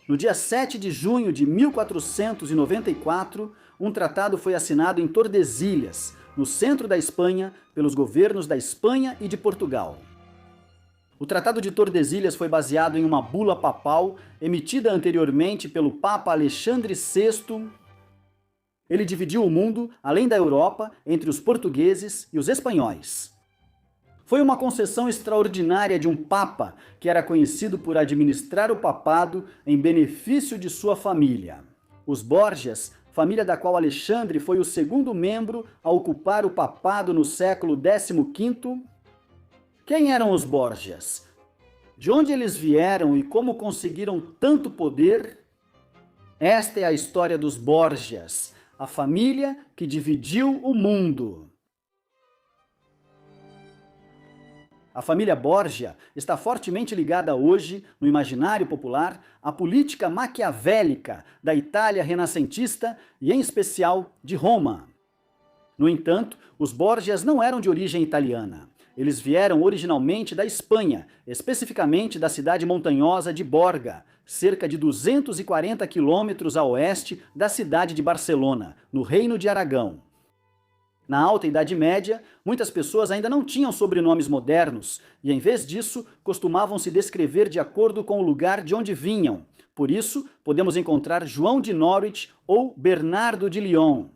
No dia 7 de junho de 1494, um tratado foi assinado em Tordesilhas, no centro da Espanha, pelos governos da Espanha e de Portugal. O Tratado de Tordesilhas foi baseado em uma bula papal emitida anteriormente pelo Papa Alexandre VI. Ele dividiu o mundo, além da Europa, entre os portugueses e os espanhóis. Foi uma concessão extraordinária de um papa que era conhecido por administrar o papado em benefício de sua família. Os Borgias, família da qual Alexandre foi o segundo membro a ocupar o papado no século XV. Quem eram os Borgias? De onde eles vieram e como conseguiram tanto poder? Esta é a história dos Borgias, a família que dividiu o mundo. A família Borgia está fortemente ligada hoje, no imaginário popular, à política maquiavélica da Itália renascentista e, em especial, de Roma. No entanto, os Borgias não eram de origem italiana. Eles vieram originalmente da Espanha, especificamente da cidade montanhosa de Borga, cerca de 240 quilômetros a oeste da cidade de Barcelona, no Reino de Aragão. Na Alta Idade Média, muitas pessoas ainda não tinham sobrenomes modernos e, em vez disso, costumavam se descrever de acordo com o lugar de onde vinham. Por isso, podemos encontrar João de Norwich ou Bernardo de Lyon.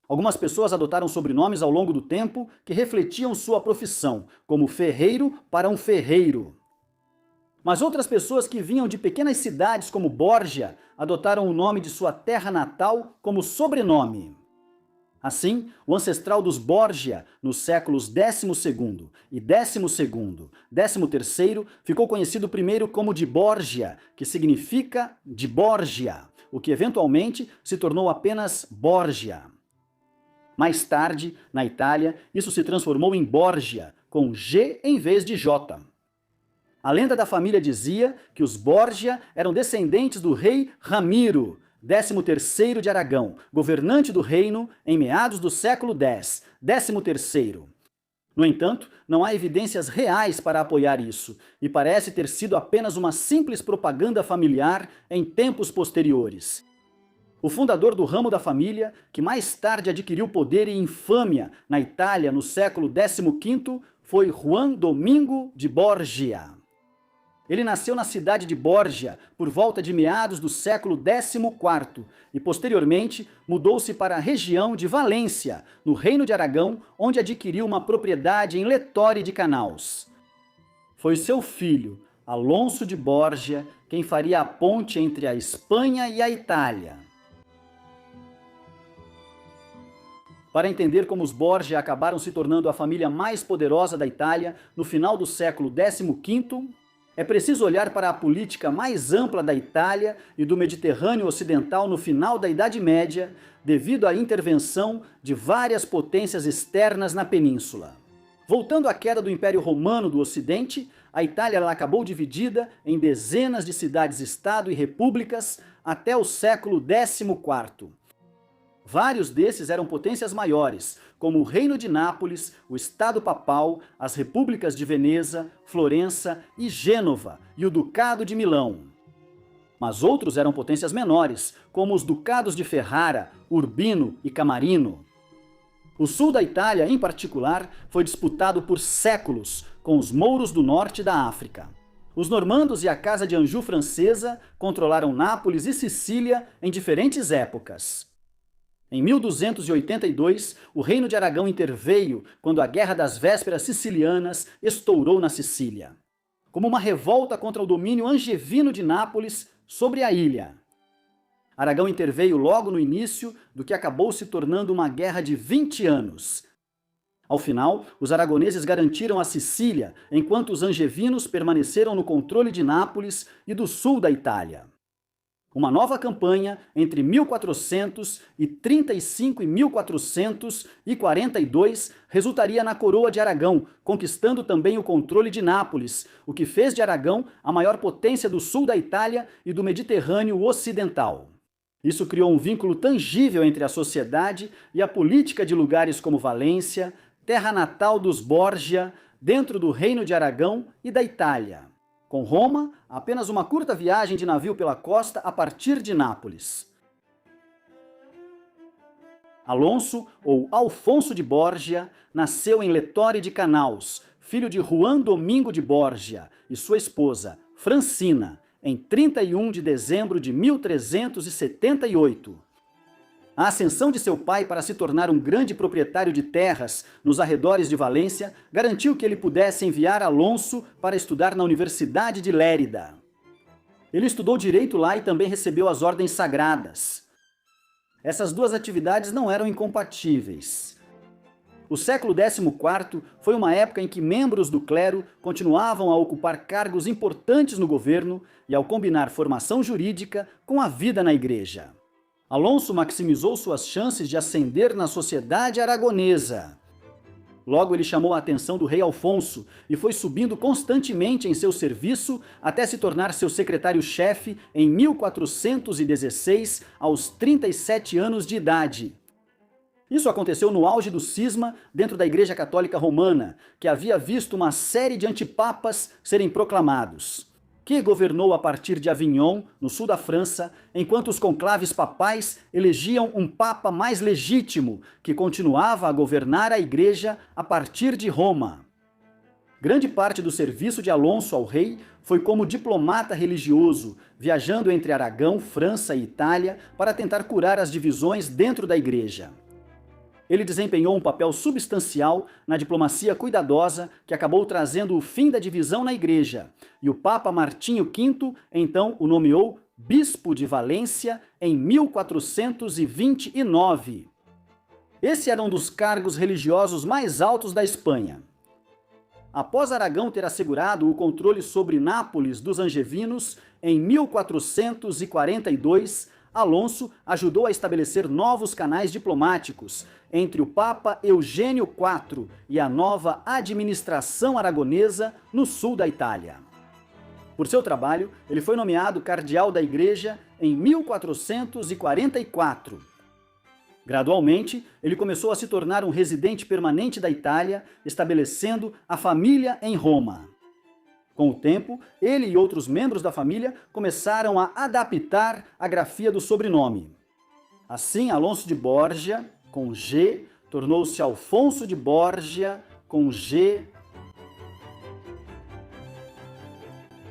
Algumas pessoas adotaram sobrenomes ao longo do tempo que refletiam sua profissão, como ferreiro para um ferreiro. Mas outras pessoas que vinham de pequenas cidades como Borgia adotaram o nome de sua terra natal como sobrenome. Assim, o ancestral dos Borgia, nos séculos XII e XII, XIII, ficou conhecido primeiro como de Borgia, que significa de Borgia, o que eventualmente se tornou apenas Borgia. Mais tarde, na Itália, isso se transformou em Borgia, com G em vez de J. A lenda da família dizia que os Borgia eram descendentes do rei Ramiro, 13º de Aragão, governante do reino em meados do século X, 13º. No entanto, não há evidências reais para apoiar isso, e parece ter sido apenas uma simples propaganda familiar em tempos posteriores. O fundador do ramo da família, que mais tarde adquiriu poder e infâmia na Itália no século XV, foi Juan Domingo de Borgia. Ele nasceu na cidade de Borgia por volta de meados do século XIV e, posteriormente, mudou-se para a região de Valência, no Reino de Aragão, onde adquiriu uma propriedade em Letore de Canaus. Foi seu filho, Alonso de Borgia, quem faria a ponte entre a Espanha e a Itália. Para entender como os Borgia acabaram se tornando a família mais poderosa da Itália no final do século XV, é preciso olhar para a política mais ampla da Itália e do Mediterrâneo Ocidental no final da Idade Média, devido à intervenção de várias potências externas na península. Voltando à queda do Império Romano do Ocidente, a Itália acabou dividida em dezenas de cidades-estado e repúblicas até o século XIV. Vários desses eram potências maiores, como o Reino de Nápoles, o Estado Papal, as repúblicas de Veneza, Florença e Gênova e o Ducado de Milão. Mas outros eram potências menores, como os Ducados de Ferrara, Urbino e Camarino. O sul da Itália, em particular, foi disputado por séculos com os mouros do norte da África. Os normandos e a Casa de Anjou francesa controlaram Nápoles e Sicília em diferentes épocas. Em 1282, o Reino de Aragão interveio quando a Guerra das Vésperas Sicilianas estourou na Sicília, como uma revolta contra o domínio angevino de Nápoles sobre a ilha. Aragão interveio logo no início do que acabou se tornando uma guerra de 20 anos. Ao final, os aragoneses garantiram a Sicília, enquanto os angevinos permaneceram no controle de Nápoles e do sul da Itália. Uma nova campanha entre 1435 e 1442 resultaria na coroa de Aragão, conquistando também o controle de Nápoles, o que fez de Aragão a maior potência do sul da Itália e do Mediterrâneo Ocidental. Isso criou um vínculo tangível entre a sociedade e a política de lugares como Valência, terra natal dos Borgia, dentro do Reino de Aragão e da Itália. Com Roma, apenas uma curta viagem de navio pela costa a partir de Nápoles. Alonso, ou Alfonso de Borgia, nasceu em Letore de Canaus, filho de Juan Domingo de Borgia e sua esposa, Francina, em 31 de dezembro de 1378. A ascensão de seu pai para se tornar um grande proprietário de terras nos arredores de Valência garantiu que ele pudesse enviar Alonso para estudar na Universidade de Lérida. Ele estudou direito lá e também recebeu as ordens sagradas. Essas duas atividades não eram incompatíveis. O século XIV foi uma época em que membros do clero continuavam a ocupar cargos importantes no governo e ao combinar formação jurídica com a vida na igreja. Alonso maximizou suas chances de ascender na sociedade aragonesa. Logo ele chamou a atenção do rei Alfonso e foi subindo constantemente em seu serviço até se tornar seu secretário-chefe em 1416, aos 37 anos de idade. Isso aconteceu no auge do cisma dentro da Igreja Católica Romana, que havia visto uma série de antipapas serem proclamados, que governou a partir de Avignon, no sul da França, enquanto os conclaves papais elegiam um papa mais legítimo, que continuava a governar a Igreja a partir de Roma. Grande parte do serviço de Alonso ao rei foi como diplomata religioso, viajando entre Aragão, França e Itália para tentar curar as divisões dentro da Igreja. Ele desempenhou um papel substancial na diplomacia cuidadosa que acabou trazendo o fim da divisão na Igreja, e o Papa Martinho V, então, o nomeou Bispo de Valência em 1429. Esse era um dos cargos religiosos mais altos da Espanha. Após Aragão ter assegurado o controle sobre Nápoles dos angevinos, em 1442, Alonso ajudou a estabelecer novos canais diplomáticos entre o Papa Eugênio IV e a nova administração aragonesa no sul da Itália. Por seu trabalho, ele foi nomeado cardeal da Igreja em 1444. Gradualmente, ele começou a se tornar um residente permanente da Itália, estabelecendo a família em Roma. Com o tempo, ele e outros membros da família começaram a adaptar a grafia do sobrenome. Assim, Alonso de Borgia, com G, tornou-se Alfonso de Borgia, com G.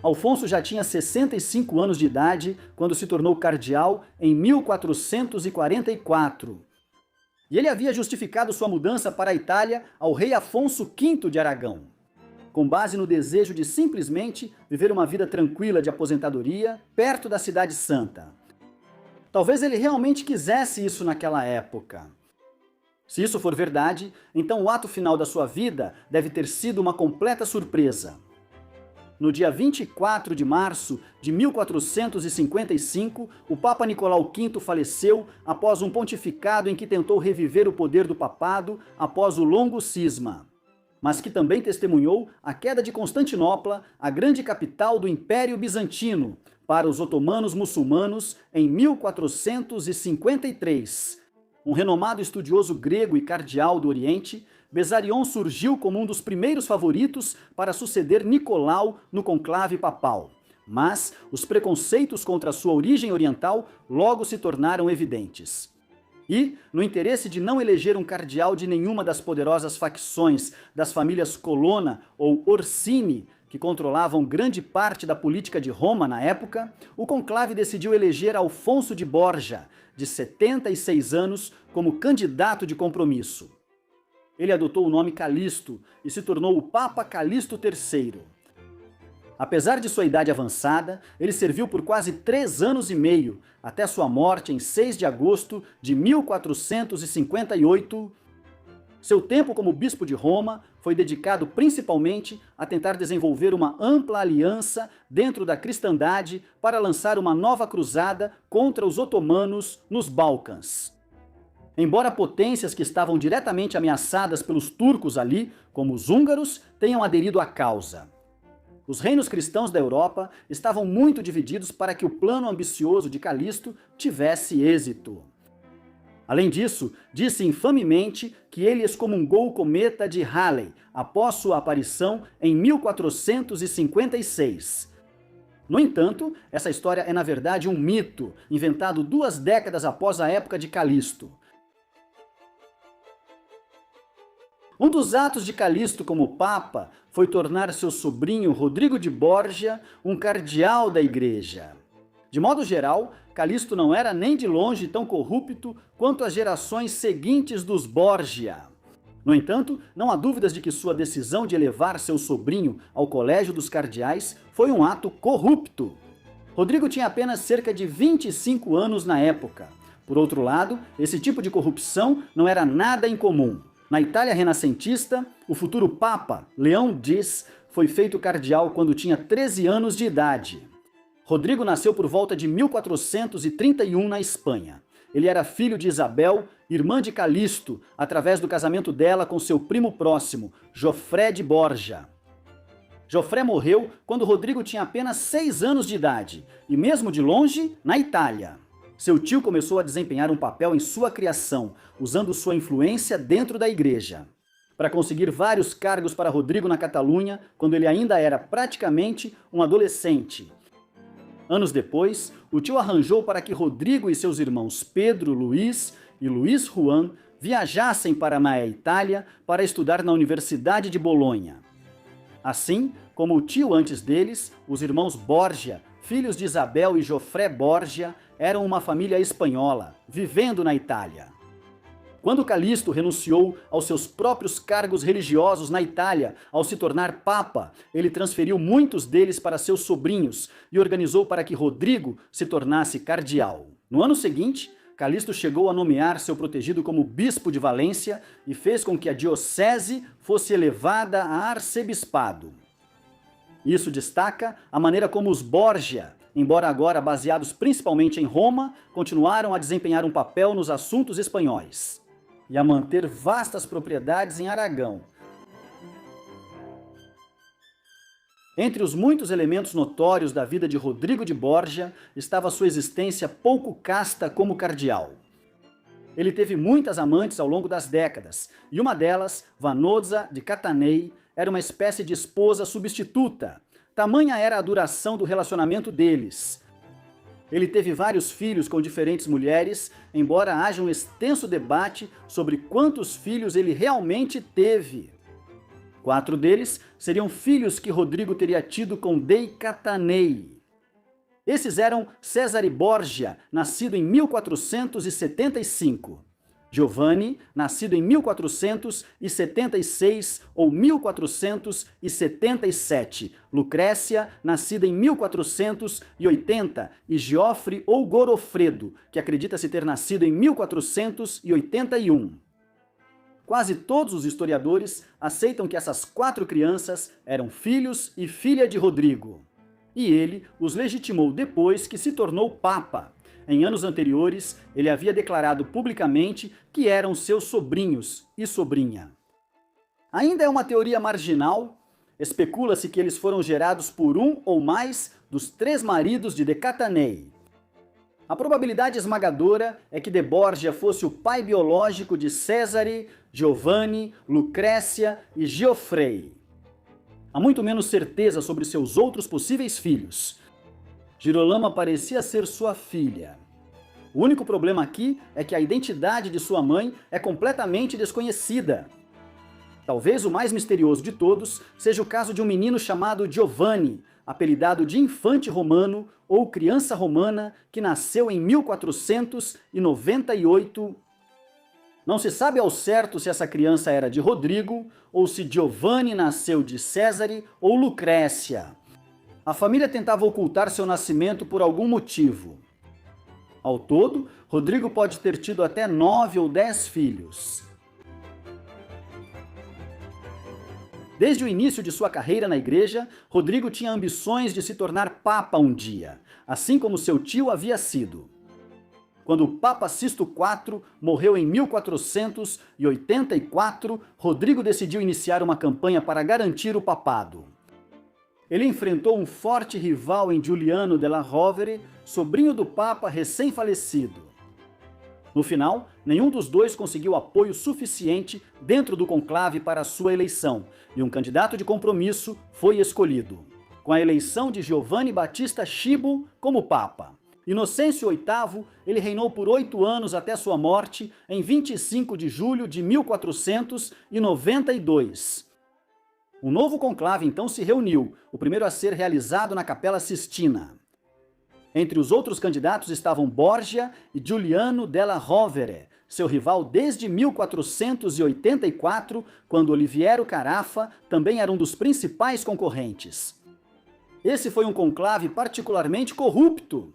Alfonso já tinha 65 anos de idade quando se tornou cardeal em 1444. E ele havia justificado sua mudança para a Itália ao rei Afonso V de Aragão, com base no desejo de simplesmente viver uma vida tranquila de aposentadoria perto da Cidade Santa. Talvez ele realmente quisesse isso naquela época. Se isso for verdade, então o ato final da sua vida deve ter sido uma completa surpresa. No dia 24 de março de 1455, o Papa Nicolau V faleceu após um pontificado em que tentou reviver o poder do papado após o longo cisma, mas que também testemunhou a queda de Constantinopla, a grande capital do Império Bizantino, para os otomanos muçulmanos em 1453. Um renomado estudioso grego e cardeal do Oriente, Bessarion surgiu como um dos primeiros favoritos para suceder Nicolau no conclave papal. Mas os preconceitos contra sua origem oriental logo se tornaram evidentes. E, no interesse de não eleger um cardeal de nenhuma das poderosas facções das famílias Colonna ou Orsini, que controlavam grande parte da política de Roma na época, o conclave decidiu eleger Alfonso de Borgia, de 76 anos, como candidato de compromisso. Ele adotou o nome Calixto e se tornou o Papa Calixto III. Apesar de sua idade avançada, ele serviu por quase 3 anos e meio, até sua morte em 6 de agosto de 1458. Seu tempo como bispo de Roma foi dedicado principalmente a tentar desenvolver uma ampla aliança dentro da cristandade para lançar uma nova cruzada contra os otomanos nos Balcãs. Embora potências que estavam diretamente ameaçadas pelos turcos ali, como os húngaros, tenham aderido à causa. Os reinos cristãos da Europa estavam muito divididos para que o plano ambicioso de Calixto tivesse êxito. Além disso, disse infamemente que ele excomungou o cometa de Halley após sua aparição em 1456. No entanto, essa história é na verdade um mito, inventado 2 décadas após a época de Calixto. Um dos atos de Calixto como Papa foi tornar seu sobrinho Rodrigo de Borgia um cardeal da Igreja. De modo geral, Calixto não era nem de longe tão corrupto quanto as gerações seguintes dos Borgia. No entanto, não há dúvidas de que sua decisão de elevar seu sobrinho ao colégio dos cardeais foi um ato corrupto. Rodrigo tinha apenas cerca de 25 anos na época. Por outro lado, esse tipo de corrupção não era nada incomum. Na Itália renascentista, o futuro Papa, Leão X, foi feito cardeal quando tinha 13 anos de idade. Rodrigo nasceu por volta de 1431 na Espanha. Ele era filho de Isabel, irmã de Calixto, através do casamento dela com seu primo próximo, Jofré de Borja. Jofré morreu quando Rodrigo tinha apenas 6 anos de idade, e mesmo de longe, na Itália. Seu tio começou a desempenhar um papel em sua criação, usando sua influência dentro da igreja. Para conseguir vários cargos para Rodrigo na Catalunha, quando ele ainda era praticamente um adolescente. Anos depois, o tio arranjou para que Rodrigo e seus irmãos Pedro, Luís e Luís Juan viajassem para a Itália para estudar na Universidade de Bolonha. Assim, como o tio antes deles, os irmãos Borgia, filhos de Isabel e Jofré Borgia, eram uma família espanhola, vivendo na Itália. Quando Calixto renunciou aos seus próprios cargos religiosos na Itália ao se tornar Papa, ele transferiu muitos deles para seus sobrinhos e organizou para que Rodrigo se tornasse cardeal. No ano seguinte, Calixto chegou a nomear seu protegido como bispo de Valência e fez com que a diocese fosse elevada a arcebispado. Isso destaca a maneira como os Borgia, embora agora baseados principalmente em Roma, continuaram a desempenhar um papel nos assuntos espanhóis e a manter vastas propriedades em Aragão. Entre os muitos elementos notórios da vida de Rodrigo de Borgia estava sua existência pouco casta como cardeal. Ele teve muitas amantes ao longo das décadas, e uma delas, Vanosa de Catanei, era uma espécie de esposa substituta. Tamanha era a duração do relacionamento deles. Ele teve vários filhos com diferentes mulheres, embora haja um extenso debate sobre quantos filhos ele realmente teve. 4 deles seriam filhos que Rodrigo teria tido com Dei Catanei. Esses eram Cesare Borgia, nascido em 1475. Giovanni, nascido em 1476 ou 1477, Lucrécia, nascida em 1480, e Geoffre ou Gorofredo, que acredita-se ter nascido em 1481. Quase todos os historiadores aceitam que essas 4 crianças eram filhos e filha de Rodrigo. E ele os legitimou depois que se tornou Papa. Em anos anteriores, ele havia declarado publicamente que eram seus sobrinhos e sobrinha. Ainda é uma teoria marginal. Especula-se que eles foram gerados por um ou mais dos 3 maridos de De Catanei. A probabilidade esmagadora é que de Borgia fosse o pai biológico de Cesare, Giovanni, Lucrécia e Geoffrey. Há muito menos certeza sobre seus outros possíveis filhos. Girolama parecia ser sua filha. O único problema aqui é que a identidade de sua mãe é completamente desconhecida. Talvez o mais misterioso de todos seja o caso de um menino chamado Giovanni, apelidado de infante romano ou criança romana, que nasceu em 1498. Não se sabe ao certo se essa criança era de Rodrigo ou se Giovanni nasceu de Cesare ou Lucrécia. A família tentava ocultar seu nascimento por algum motivo. Ao todo, Rodrigo pode ter tido até 9 ou 10 filhos. Desde o início de sua carreira na igreja, Rodrigo tinha ambições de se tornar papa um dia, assim como seu tio havia sido. Quando o Papa Sisto IV morreu em 1484, Rodrigo decidiu iniciar uma campanha para garantir o papado. Ele enfrentou um forte rival em Giuliano della Rovere, sobrinho do Papa recém-falecido. No final, nenhum dos dois conseguiu apoio suficiente dentro do conclave para sua eleição, e um candidato de compromisso foi escolhido. com a eleição de Giovanni Battista Cibo como Papa. Inocêncio VIII, ele reinou por 8 anos até sua morte em 25 de julho de 1492. Um novo conclave então se reuniu, o primeiro a ser realizado na Capela Sistina. Entre os outros candidatos estavam Borgia e Giuliano della Rovere, seu rival desde 1484, quando Oliviero Carafa também era um dos principais concorrentes. Esse foi um conclave particularmente corrupto.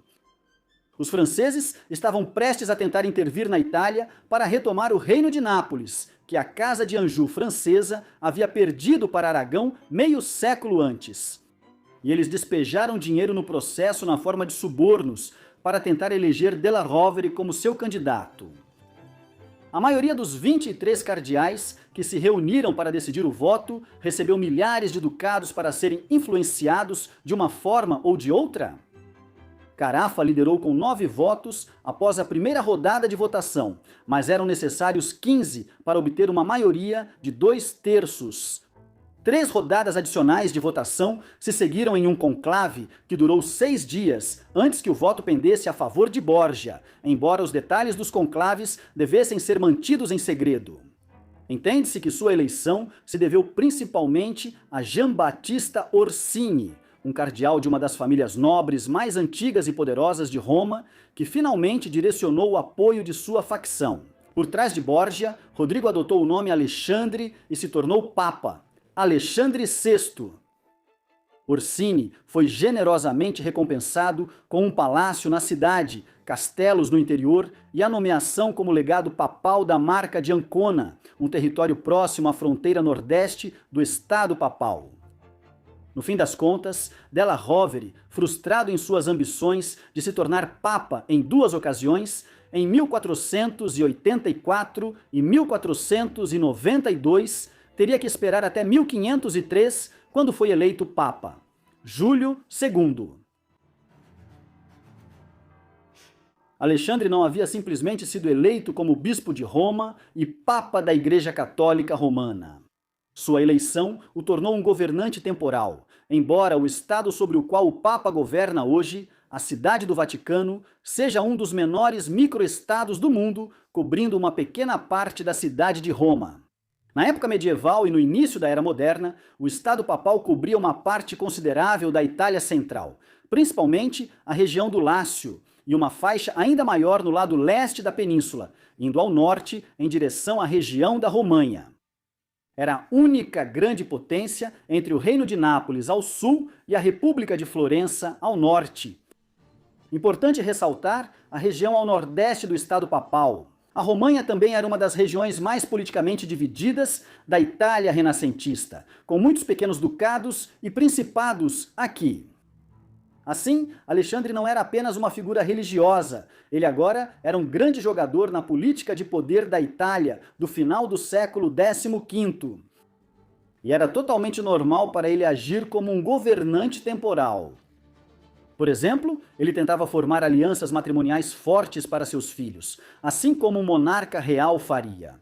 Os franceses estavam prestes a tentar intervir na Itália para retomar o reino de Nápoles, que a Casa de Anjou francesa havia perdido para Aragão meio século antes. E eles despejaram dinheiro no processo na forma de subornos para tentar eleger Della Rovere como seu candidato. A maioria dos 23 cardeais que se reuniram para decidir o voto recebeu milhares de ducados para serem influenciados de uma forma ou de outra? Carafa liderou com 9 votos após a primeira rodada de votação, mas eram necessários 15 para obter uma maioria de 2/3. 3 rodadas adicionais de votação se seguiram em um conclave que durou 6 dias antes que o voto pendesse a favor de Borgia, embora os detalhes dos conclaves devessem ser mantidos em segredo. Entende-se que sua eleição se deveu principalmente a Giambattista Orsini, um cardeal de uma das famílias nobres mais antigas e poderosas de Roma, que finalmente direcionou o apoio de sua facção. Por trás de Borgia, Rodrigo adotou o nome Alexandre e se tornou Papa, Alexandre VI. Orsini foi generosamente recompensado com um palácio na cidade, castelos no interior e a nomeação como legado papal da Marca de Ancona, um território próximo à fronteira nordeste do Estado Papal. No fim das contas, Della Rovere, frustrado em suas ambições de se tornar Papa em 2 ocasiões, em 1484 e 1492, teria que esperar até 1503, quando foi eleito Papa. Júlio II. Alexandre não havia simplesmente sido eleito como bispo de Roma e Papa da Igreja Católica Romana. Sua eleição o tornou um governante temporal, embora o estado sobre o qual o Papa governa hoje, a Cidade do Vaticano, seja um dos menores microestados do mundo, cobrindo uma pequena parte da cidade de Roma. Na época medieval e no início da Era Moderna, o Estado Papal cobria uma parte considerável da Itália Central, principalmente a região do Lácio, e uma faixa ainda maior no lado leste da península, indo ao norte em direção à região da Romanha. Era a única grande potência entre o Reino de Nápoles ao sul e a República de Florença ao norte. Importante ressaltar a região ao nordeste do Estado Papal. A Romanha também era uma das regiões mais politicamente divididas da Itália renascentista, com muitos pequenos ducados e principados aqui. Assim, Alexandre não era apenas uma figura religiosa, ele agora era um grande jogador na política de poder da Itália do final do século XV. E era totalmente normal para ele agir como um governante temporal. Por exemplo, ele tentava formar alianças matrimoniais fortes para seus filhos, assim como um monarca real faria.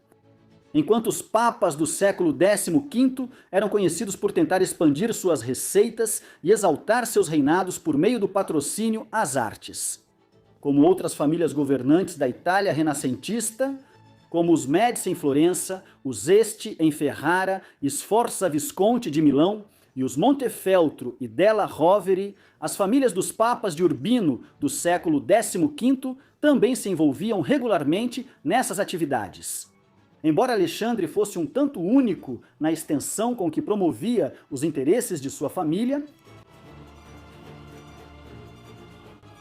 Enquanto os papas do século XV eram conhecidos por tentar expandir suas receitas e exaltar seus reinados por meio do patrocínio às artes. Como outras famílias governantes da Itália renascentista, como os Médici em Florença, os Este em Ferrara, Sforza Visconti de Milão e os Montefeltro e Della Rovere, as famílias dos papas de Urbino do século XV também se envolviam regularmente nessas atividades. Embora Alexandre fosse um tanto único na extensão com que promovia os interesses de sua família,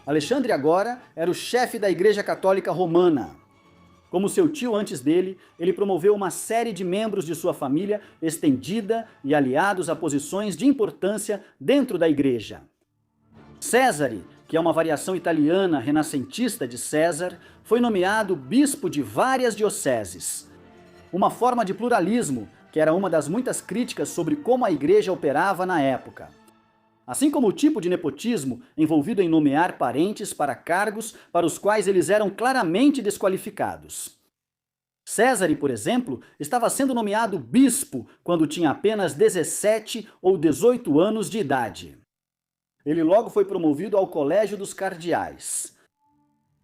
Alexandre agora era o chefe da Igreja Católica Romana. Como seu tio antes dele, ele promoveu uma série de membros de sua família estendida e aliados a posições de importância dentro da Igreja. Césare, que é uma variação italiana renascentista de César, foi nomeado bispo de várias dioceses. Uma forma de pluralismo, que era uma das muitas críticas sobre como a Igreja operava na época. Assim como o tipo de nepotismo envolvido em nomear parentes para cargos para os quais eles eram claramente desqualificados. Césare, por exemplo, estava sendo nomeado bispo quando tinha apenas 17 ou 18 anos de idade. Ele logo foi promovido ao Colégio dos Cardeais.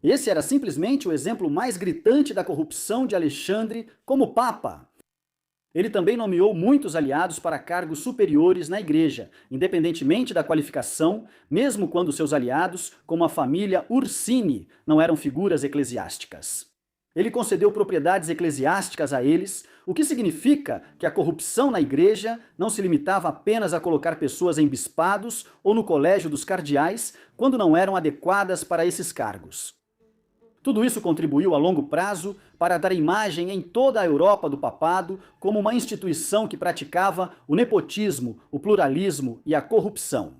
Esse era simplesmente o exemplo mais gritante da corrupção de Alexandre como Papa. Ele também nomeou muitos aliados para cargos superiores na Igreja, independentemente da qualificação, mesmo quando seus aliados, como a família Ursini, não eram figuras eclesiásticas. Ele concedeu propriedades eclesiásticas a eles, o que significa que a corrupção na Igreja não se limitava apenas a colocar pessoas em bispados ou no colégio dos cardeais, quando não eram adequadas para esses cargos. Tudo isso contribuiu a longo prazo para dar imagem em toda a Europa do papado como uma instituição que praticava o nepotismo, o pluralismo e a corrupção.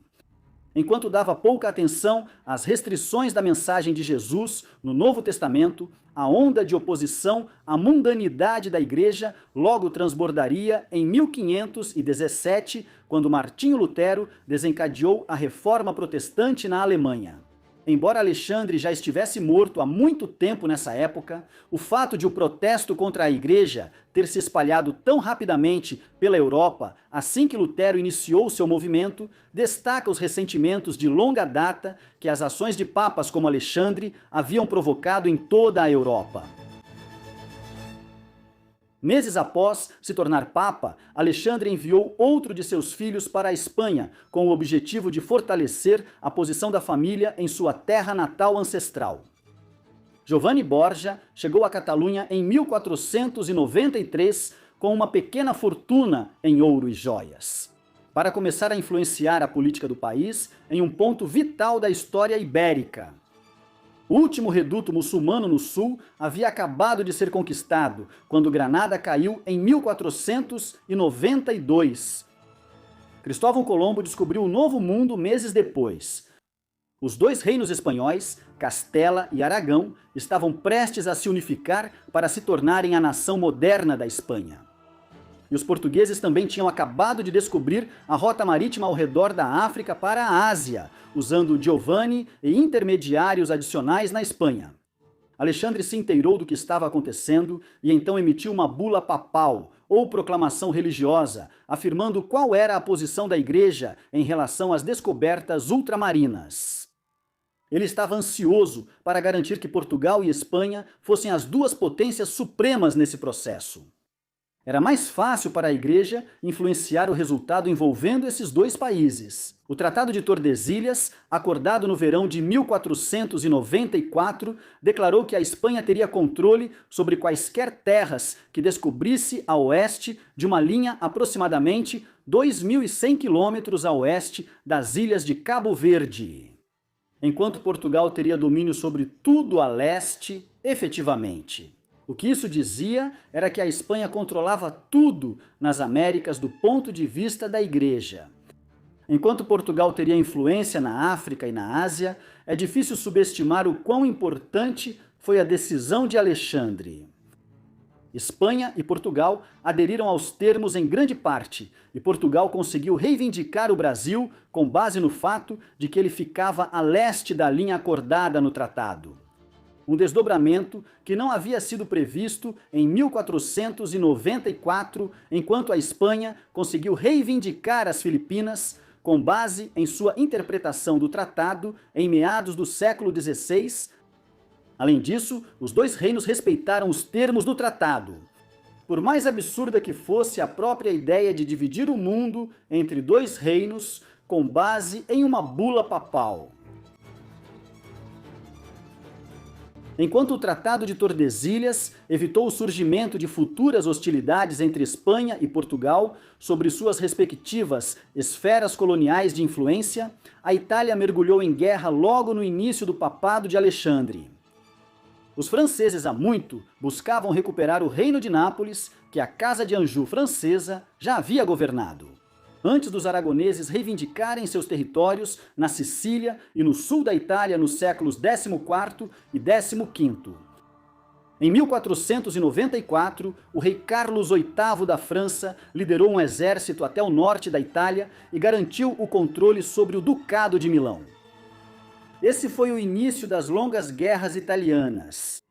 Enquanto dava pouca atenção às restrições da mensagem de Jesus no Novo Testamento, a onda de oposição à mundanidade da Igreja logo transbordaria em 1517, quando Martinho Lutero desencadeou a Reforma Protestante na Alemanha. Embora Alexandre já estivesse morto há muito tempo nessa época, o fato de o protesto contra a Igreja ter se espalhado tão rapidamente pela Europa assim que Lutero iniciou seu movimento, destaca os ressentimentos de longa data que as ações de papas como Alexandre haviam provocado em toda a Europa. Meses após se tornar papa, Alexandre enviou outro de seus filhos para a Espanha, com o objetivo de fortalecer a posição da família em sua terra natal ancestral. Giovanni Borgia chegou à Catalunha em 1493 com uma pequena fortuna em ouro e joias, para começar a influenciar a política do país em um ponto vital da história ibérica. O último reduto muçulmano no sul havia acabado de ser conquistado, quando Granada caiu em 1492. Cristóvão Colombo descobriu o Novo Mundo meses depois. Os dois reinos espanhóis, Castela e Aragão, estavam prestes a se unificar para se tornarem a nação moderna da Espanha. E os portugueses também tinham acabado de descobrir a rota marítima ao redor da África para a Ásia, usando Giovanni e intermediários adicionais na Espanha. Alexandre se inteirou do que estava acontecendo e então emitiu uma bula papal, ou proclamação religiosa, afirmando qual era a posição da Igreja em relação às descobertas ultramarinas. Ele estava ansioso para garantir que Portugal e Espanha fossem as duas potências supremas nesse processo. Era mais fácil para a Igreja influenciar o resultado envolvendo esses dois países. O Tratado de Tordesilhas, acordado no verão de 1494, declarou que a Espanha teria controle sobre quaisquer terras que descobrisse a oeste de uma linha aproximadamente 2.100 quilômetros a oeste das ilhas de Cabo Verde, enquanto Portugal teria domínio sobre tudo a leste, efetivamente. O que isso dizia era que a Espanha controlava tudo nas Américas do ponto de vista da Igreja. Enquanto Portugal teria influência na África e na Ásia, é difícil subestimar o quão importante foi a decisão de Alexandre. Espanha e Portugal aderiram aos termos em grande parte, e Portugal conseguiu reivindicar o Brasil com base no fato de que ele ficava a leste da linha acordada no tratado. Um desdobramento que não havia sido previsto em 1494, enquanto a Espanha conseguiu reivindicar as Filipinas com base em sua interpretação do tratado em meados do século XVI. Além disso, os dois reinos respeitaram os termos do tratado. Por mais absurda que fosse a própria ideia de dividir o mundo entre dois reinos com base em uma bula papal. Enquanto o Tratado de Tordesilhas evitou o surgimento de futuras hostilidades entre Espanha e Portugal sobre suas respectivas esferas coloniais de influência, a Itália mergulhou em guerra logo no início do papado de Alexandre. Os franceses há muito buscavam recuperar o reino de Nápoles, que a Casa de Anjou francesa já havia governado, antes dos aragoneses reivindicarem seus territórios na Sicília e no sul da Itália nos séculos XIV e XV. Em 1494, o rei Carlos VIII da França liderou um exército até o norte da Itália e garantiu o controle sobre o Ducado de Milão. Esse foi o início das longas guerras italianas.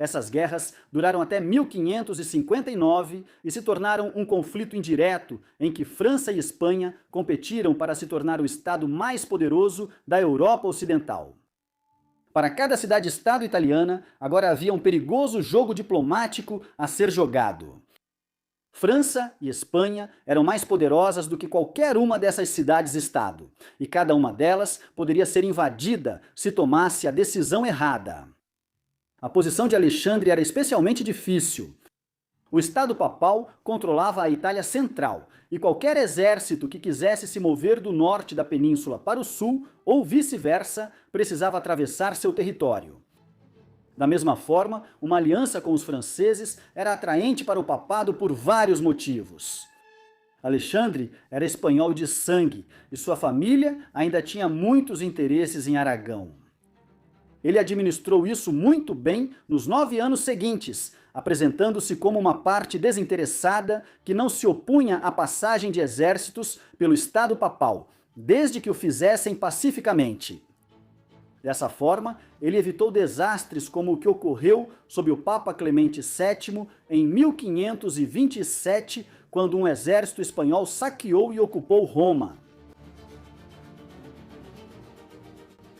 Essas guerras duraram até 1559 e se tornaram um conflito indireto em que França e Espanha competiram para se tornar o estado mais poderoso da Europa Ocidental. Para cada cidade-estado italiana, agora havia um perigoso jogo diplomático a ser jogado. França e Espanha eram mais poderosas do que qualquer uma dessas cidades-estado, e cada uma delas poderia ser invadida se tomasse a decisão errada. A posição de Alexandre era especialmente difícil. O Estado Papal controlava a Itália Central, e qualquer exército que quisesse se mover do norte da península para o sul, ou vice-versa, precisava atravessar seu território. Da mesma forma, uma aliança com os franceses era atraente para o papado por vários motivos. Alexandre era espanhol de sangue e sua família ainda tinha muitos interesses em Aragão. Ele administrou isso muito bem nos 9 anos seguintes, apresentando-se como uma parte desinteressada que não se opunha à passagem de exércitos pelo Estado Papal, desde que o fizessem pacificamente. Dessa forma, ele evitou desastres como o que ocorreu sob o Papa Clemente VII em 1527, quando um exército espanhol saqueou e ocupou Roma.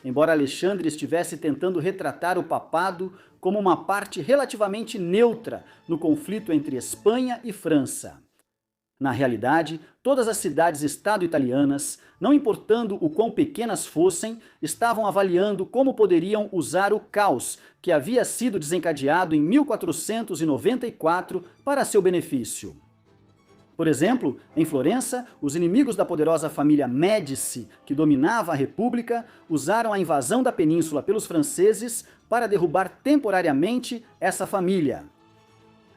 Embora Alexandre estivesse tentando retratar o papado como uma parte relativamente neutra no conflito entre Espanha e França. Na realidade, todas as cidades-estado italianas, não importando o quão pequenas fossem, estavam avaliando como poderiam usar o caos que havia sido desencadeado em 1494 para seu benefício. Por exemplo, em Florença, os inimigos da poderosa família Médici, que dominava a República, usaram a invasão da península pelos franceses para derrubar temporariamente essa família.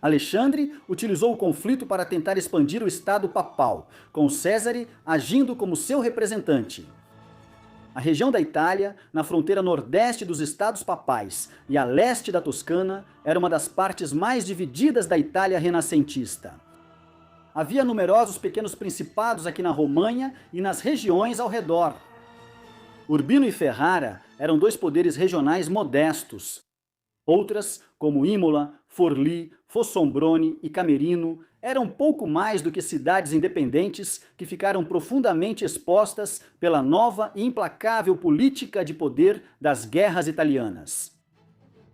Alexandre utilizou o conflito para tentar expandir o Estado Papal, com Césare agindo como seu representante. A região da Itália, na fronteira nordeste dos Estados Papais e a leste da Toscana, era uma das partes mais divididas da Itália renascentista. Havia numerosos pequenos principados aqui na Romanha e nas regiões ao redor. Urbino e Ferrara eram 2 poderes regionais modestos. Outras, como Imola, Forlì, Fossombrone e Camerino, eram pouco mais do que cidades independentes que ficaram profundamente expostas pela nova e implacável política de poder das guerras italianas.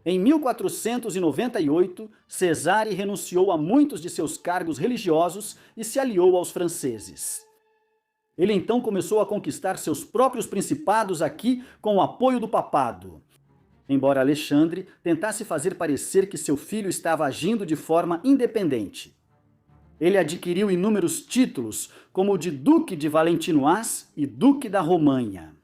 Em 1498, Cesare renunciou a muitos de seus cargos religiosos e se aliou aos franceses. Ele então começou a conquistar seus próprios principados aqui com o apoio do papado. Embora Alexandre tentasse fazer parecer que seu filho estava agindo de forma independente. Ele adquiriu inúmeros títulos, como o de Duque de Valentinois e Duque da Romanha.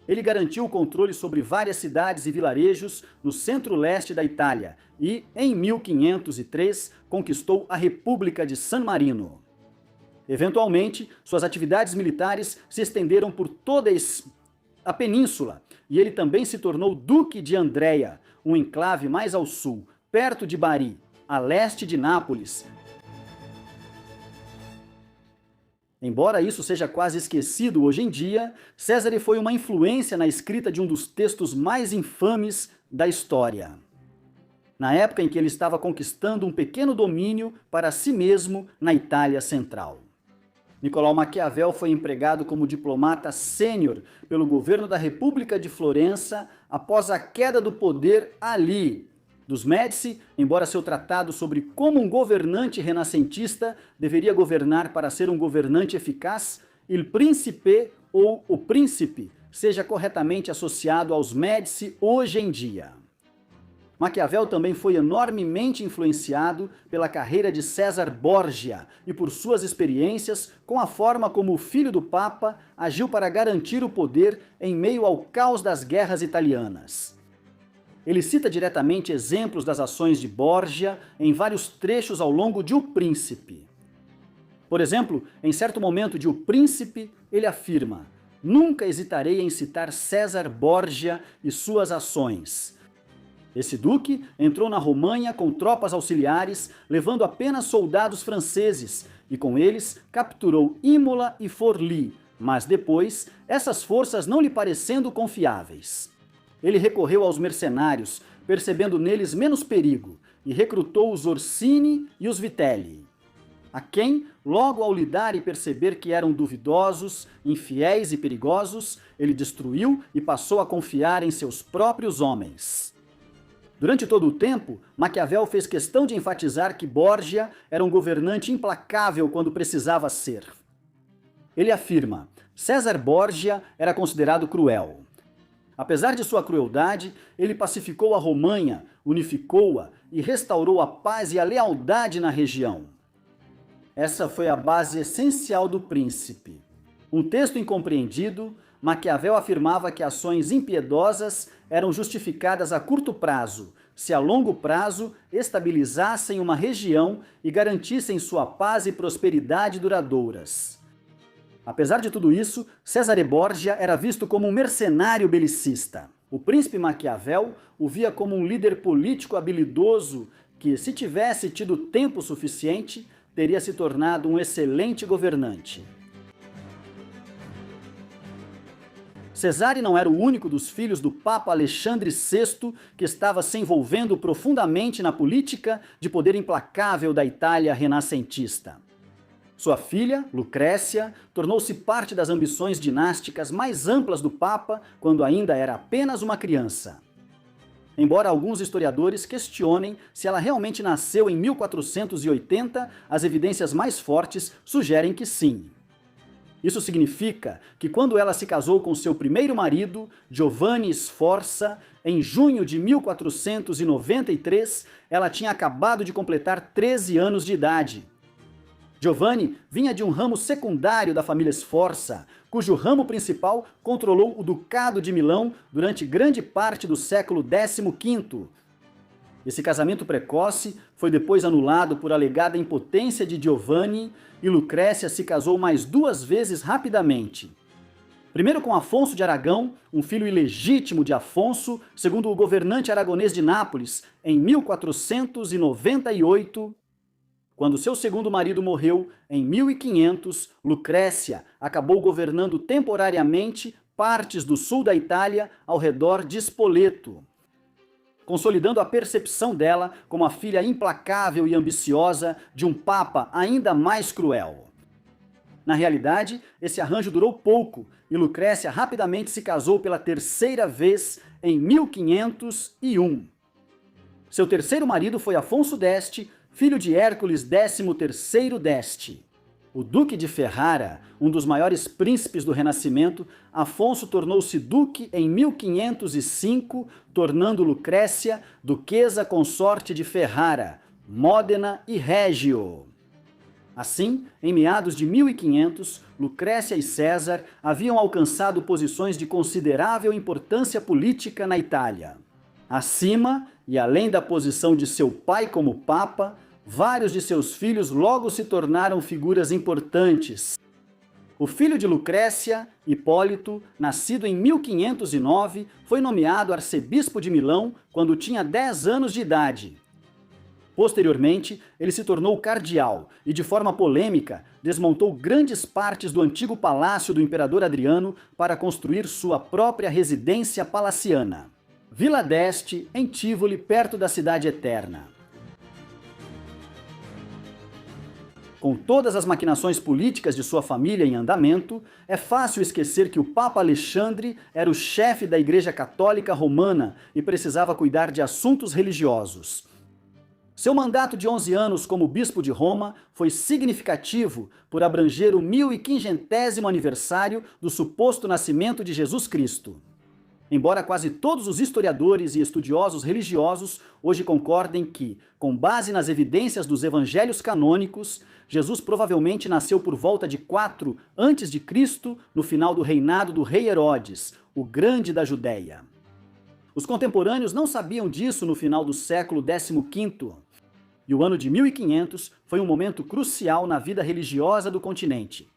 Ele garantiu o controle sobre várias cidades e vilarejos no centro-leste da Itália e, em 1503, conquistou a República de San Marino. Eventualmente, suas atividades militares se estenderam por toda a península, e ele também se tornou Duque de Andréia, um enclave mais ao sul, perto de Bari, a leste de Nápoles. Embora isso seja quase esquecido hoje em dia, Césare foi uma influência na escrita de um dos textos mais infames da história. Na época em que ele estava conquistando um pequeno domínio para si mesmo na Itália Central. Nicolau Maquiavel foi empregado como diplomata sênior pelo governo da República de Florença após a queda do poder ali dos Médici, embora seu tratado sobre como um governante renascentista deveria governar para ser um governante eficaz, Il Principe ou o Príncipe seja corretamente associado aos Médici hoje em dia. Maquiavel também foi enormemente influenciado pela carreira de César Borgia e por suas experiências com a forma como o filho do Papa agiu para garantir o poder em meio ao caos das guerras italianas. Ele cita diretamente exemplos das ações de Borgia em vários trechos ao longo de O Príncipe. Por exemplo, em certo momento de O Príncipe, ele afirma: "Nunca hesitarei em citar César Borgia e suas ações." Esse duque entrou na Romanha com tropas auxiliares, levando apenas soldados franceses, e com eles capturou Imola e Forlì, mas depois, essas forças não lhe parecendo confiáveis. Ele recorreu aos mercenários, percebendo neles menos perigo, e recrutou os Orsini e os Vitelli, a quem, logo ao lidar e perceber que eram duvidosos, infiéis e perigosos, ele destruiu e passou a confiar em seus próprios homens. Durante todo o tempo, Maquiavel fez questão de enfatizar que Borgia era um governante implacável quando precisava ser. Ele afirma: César Borgia era considerado cruel. Apesar de sua crueldade, ele pacificou a Romanha, unificou-a e restaurou a paz e a lealdade na região. Essa foi a base essencial do Príncipe. Um texto incompreendido, Maquiavel afirmava que ações impiedosas eram justificadas a curto prazo, se a longo prazo estabilizassem uma região e garantissem sua paz e prosperidade duradouras. Apesar de tudo isso, Cesare Borgia era visto como um mercenário belicista. O príncipe Maquiavel o via como um líder político habilidoso que, se tivesse tido tempo suficiente, teria se tornado um excelente governante. Cesare não era o único dos filhos do Papa Alexandre VI que estava se envolvendo profundamente na política de poder implacável da Itália renascentista. Sua filha, Lucrécia, tornou-se parte das ambições dinásticas mais amplas do Papa quando ainda era apenas uma criança. Embora alguns historiadores questionem se ela realmente nasceu em 1480, as evidências mais fortes sugerem que sim. Isso significa que quando ela se casou com seu primeiro marido, Giovanni Sforza, em junho de 1493, ela tinha acabado de completar 13 anos de idade. Giovanni vinha de um ramo secundário da família Sforza, cujo ramo principal controlou o Ducado de Milão durante grande parte do século XV. Esse casamento precoce foi depois anulado por alegada impotência de Giovanni e Lucrécia se casou mais 2 vezes rapidamente. Primeiro com Afonso de Aragão, um filho ilegítimo de Afonso, segundo o governante aragonês de Nápoles, em 1498. Quando seu segundo marido morreu, em 1500, Lucrécia acabou governando temporariamente partes do sul da Itália ao redor de Spoleto, consolidando a percepção dela como a filha implacável e ambiciosa de um papa ainda mais cruel. Na realidade, esse arranjo durou pouco e Lucrécia rapidamente se casou pela 3ª vez em 1501. Seu terceiro marido foi Afonso d'Este, filho de Hércules XIII d'Este. O Duque de Ferrara, um dos maiores príncipes do Renascimento, Afonso tornou-se duque em 1505, tornando Lucrécia duquesa consorte de Ferrara, Módena e Régio. Assim, em meados de 1500, Lucrécia e César haviam alcançado posições de considerável importância política na Itália. Acima, e além da posição de seu pai como papa, vários de seus filhos logo se tornaram figuras importantes. O filho de Lucrécia, Hipólito, nascido em 1509, foi nomeado arcebispo de Milão quando tinha 10 anos de idade. Posteriormente, ele se tornou cardeal e, de forma polêmica, desmontou grandes partes do antigo palácio do imperador Adriano para construir sua própria residência palaciana. Vila d'Este, em Tivoli, perto da Cidade Eterna. Com todas as maquinações políticas de sua família em andamento, é fácil esquecer que o Papa Alexandre era o chefe da Igreja Católica Romana e precisava cuidar de assuntos religiosos. Seu mandato de 11 anos como bispo de Roma foi significativo por abranger o 1500º aniversário do suposto nascimento de Jesus Cristo. Embora quase todos os historiadores e estudiosos religiosos hoje concordem que, com base nas evidências dos evangelhos canônicos, Jesus provavelmente nasceu por volta de 4 a.C., no final do reinado do rei Herodes, o Grande da Judéia. Os contemporâneos não sabiam disso no final do século XV, e o ano de 1500 foi um momento crucial na vida religiosa do continente.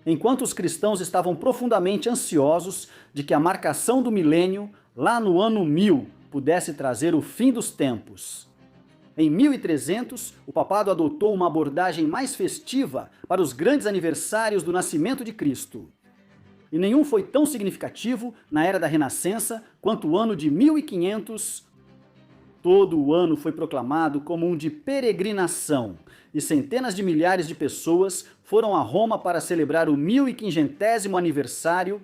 Enquanto os cristãos estavam profundamente ansiosos de que a marcação do milênio, lá no ano 1000, pudesse trazer o fim dos tempos. Em 1300, o papado adotou uma abordagem mais festiva para os grandes aniversários do nascimento de Cristo. e nenhum foi tão significativo na era da Renascença quanto o ano de 1500. Todo o ano foi proclamado como um de peregrinação, e centenas de milhares de pessoas foram a Roma para celebrar o 1500º aniversário,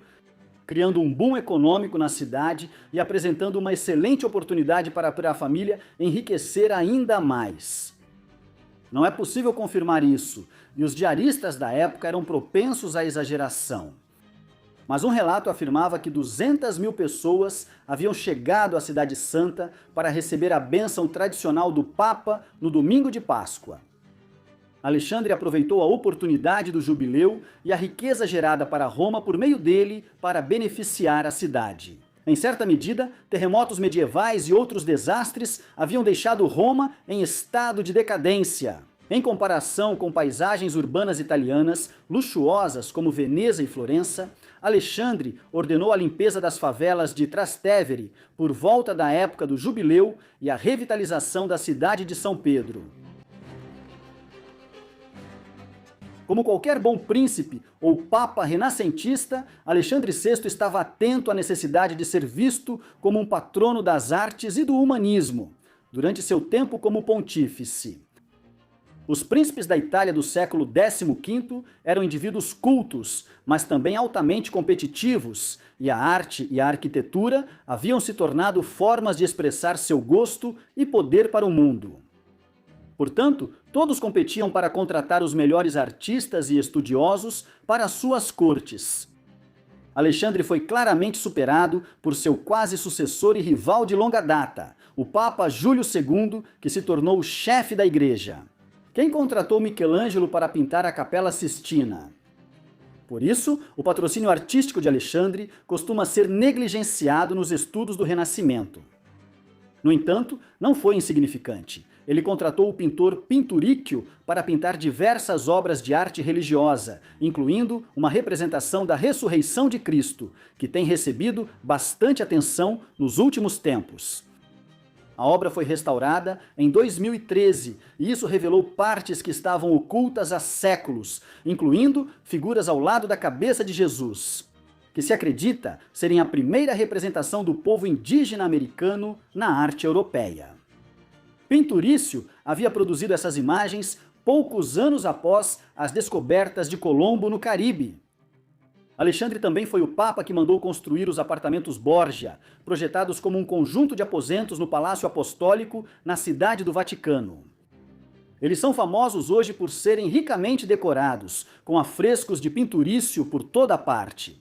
criando um boom econômico na cidade e apresentando uma excelente oportunidade para a família enriquecer ainda mais. Não é possível confirmar isso, e os diaristas da época eram propensos à exageração. Mas um relato afirmava que 200.000 pessoas haviam chegado à Cidade Santa para receber a bênção tradicional do Papa no domingo de Páscoa. Alexandre aproveitou a oportunidade do jubileu e a riqueza gerada para Roma por meio dele para beneficiar a cidade. Em certa medida, terremotos medievais e outros desastres haviam deixado Roma em estado de decadência. Em comparação com paisagens urbanas italianas luxuosas como Veneza e Florença, Alexandre ordenou a limpeza das favelas de Trastevere por volta da época do jubileu e a revitalização da cidade de São Pedro. Como qualquer bom príncipe ou papa renascentista, Alexandre VI estava atento à necessidade de ser visto como um patrono das artes e do humanismo, durante seu tempo como pontífice. Os príncipes da Itália do século XV eram indivíduos cultos, mas também altamente competitivos, e a arte e a arquitetura haviam se tornado formas de expressar seu gosto e poder para o mundo. Portanto, todos competiam para contratar os melhores artistas e estudiosos para suas cortes. Alexandre foi claramente superado por seu quase sucessor e rival de longa data, o Papa Júlio II, que se tornou o chefe da Igreja. Quem contratou Michelangelo para pintar a Capela Sistina? Por isso, o patrocínio artístico de Alexandre costuma ser negligenciado nos estudos do Renascimento. No entanto, não foi insignificante. Ele contratou o pintor Pinturicchio para pintar diversas obras de arte religiosa, incluindo uma representação da ressurreição de Cristo, que tem recebido bastante atenção nos últimos tempos. A obra foi restaurada em 2013 e isso revelou partes que estavam ocultas há séculos, incluindo figuras ao lado da cabeça de Jesus, que se acredita serem a primeira representação do povo indígena americano na arte europeia. Pinturício havia produzido essas imagens poucos anos após as descobertas de Colombo no Caribe. Alexandre também foi o Papa que mandou construir os apartamentos Borgia, projetados como um conjunto de aposentos no Palácio Apostólico, na Cidade do Vaticano. Eles são famosos hoje por serem ricamente decorados, com afrescos de Pinturício por toda parte.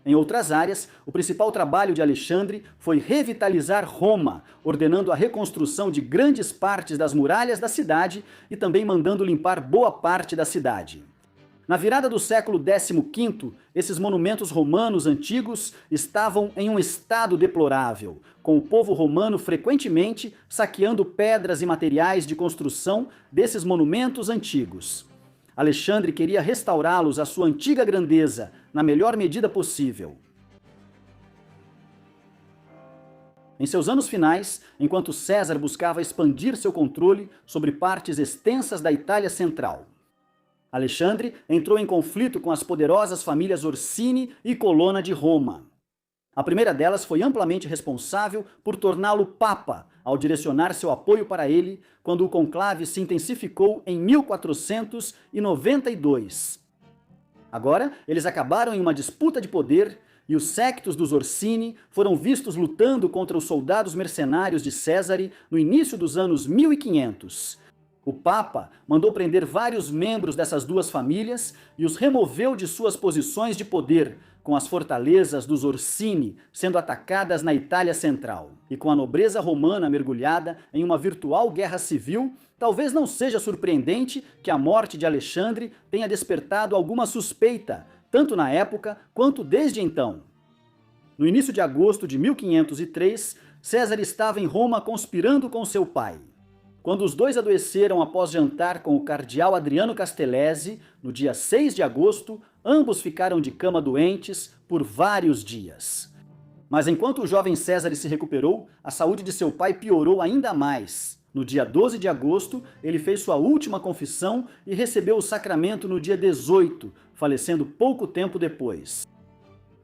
Em outras áreas, o principal trabalho de Alexandre foi revitalizar Roma, ordenando a reconstrução de grandes partes das muralhas da cidade e também mandando limpar boa parte da cidade. Na virada do século XV, esses monumentos romanos antigos estavam em um estado deplorável, com o povo romano frequentemente saqueando pedras e materiais de construção desses monumentos antigos. Alexandre queria restaurá-los à sua antiga grandeza, na melhor medida possível. Em seus anos finais, enquanto César buscava expandir seu controle sobre partes extensas da Itália Central, Alexandre entrou em conflito com as poderosas famílias Orsini e Colonna de Roma. A primeira delas foi amplamente responsável por torná-lo Papa, ao direcionar seu apoio para ele quando o conclave se intensificou em 1492. Agora, eles acabaram em uma disputa de poder e os séquitos dos Orsini foram vistos lutando contra os soldados mercenários de Césare no início dos anos 1500. O Papa mandou prender vários membros dessas duas famílias e os removeu de suas posições de poder, com as fortalezas dos Orsini sendo atacadas na Itália Central. E com a nobreza romana mergulhada em uma virtual guerra civil, talvez não seja surpreendente que a morte de Alexandre tenha despertado alguma suspeita, tanto na época quanto desde então. No início de agosto de 1503, César estava em Roma conspirando com seu pai. Quando os dois adoeceram após jantar com o cardeal Adriano Castellesi, no dia 6 de agosto, ambos ficaram de cama doentes por vários dias. Mas enquanto o jovem César se recuperou, a saúde de seu pai piorou ainda mais. No dia 12 de agosto, ele fez sua última confissão e recebeu o sacramento no dia 18, falecendo pouco tempo depois.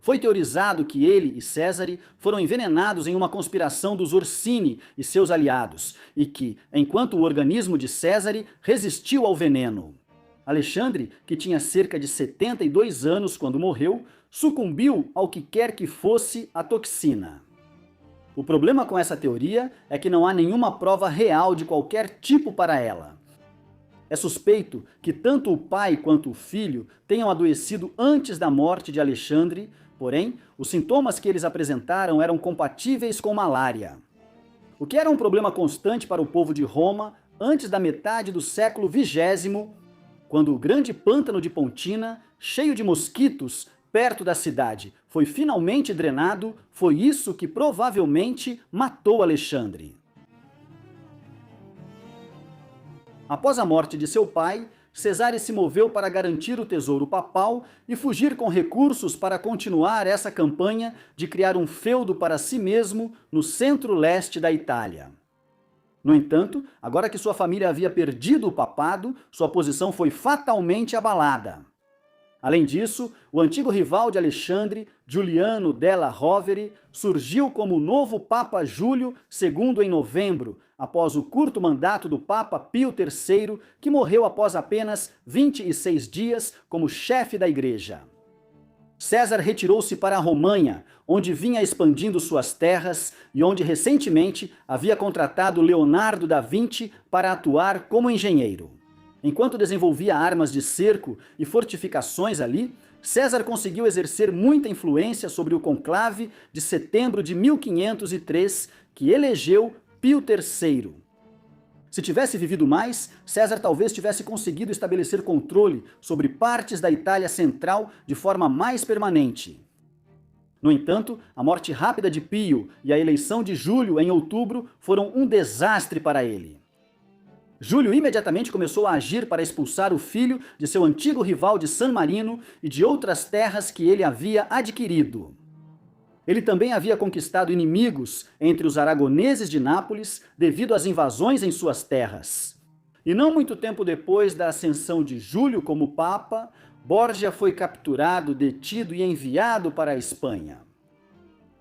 Foi teorizado que ele e Césare foram envenenados em uma conspiração dos Orsini e seus aliados, e que, enquanto o organismo de Césare resistiu ao veneno. Alexandre, que tinha cerca de 72 anos quando morreu, sucumbiu ao que quer que fosse a toxina. O problema com essa teoria é que não há nenhuma prova real de qualquer tipo para ela. É suspeito que tanto o pai quanto o filho tenham adoecido antes da morte de Alexandre, porém, os sintomas que eles apresentaram eram compatíveis com malária. O que era um problema constante para o povo de Roma antes da metade do século XX, quando o grande pântano de Pontina, cheio de mosquitos, perto da cidade, foi finalmente drenado, foi isso que provavelmente matou Alexandre. Após a morte de seu pai, Cesare se moveu para garantir o tesouro papal e fugir com recursos para continuar essa campanha de criar um feudo para si mesmo no centro-leste da Itália. No entanto, agora que sua família havia perdido o papado, sua posição foi fatalmente abalada. Além disso, o antigo rival de Alexandre, Giuliano della Rovere, surgiu como o novo Papa Júlio II em novembro, após o curto mandato do Papa Pio III, que morreu após apenas 26 dias como chefe da igreja. César retirou-se para a Romanha, onde vinha expandindo suas terras e onde recentemente havia contratado Leonardo da Vinci para atuar como engenheiro. Enquanto desenvolvia armas de cerco e fortificações ali, César conseguiu exercer muita influência sobre o conclave de setembro de 1503, que elegeu Pio III. Se tivesse vivido mais, César talvez tivesse conseguido estabelecer controle sobre partes da Itália central de forma mais permanente. No entanto, a morte rápida de Pio e a eleição de Júlio em outubro foram um desastre para ele. Júlio imediatamente começou a agir para expulsar o filho de seu antigo rival de San Marino e de outras terras que ele havia adquirido. Ele também havia conquistado inimigos entre os aragoneses de Nápoles devido às invasões em suas terras. E não muito tempo depois da ascensão de Júlio como papa, Borgia foi capturado, detido e enviado para a Espanha.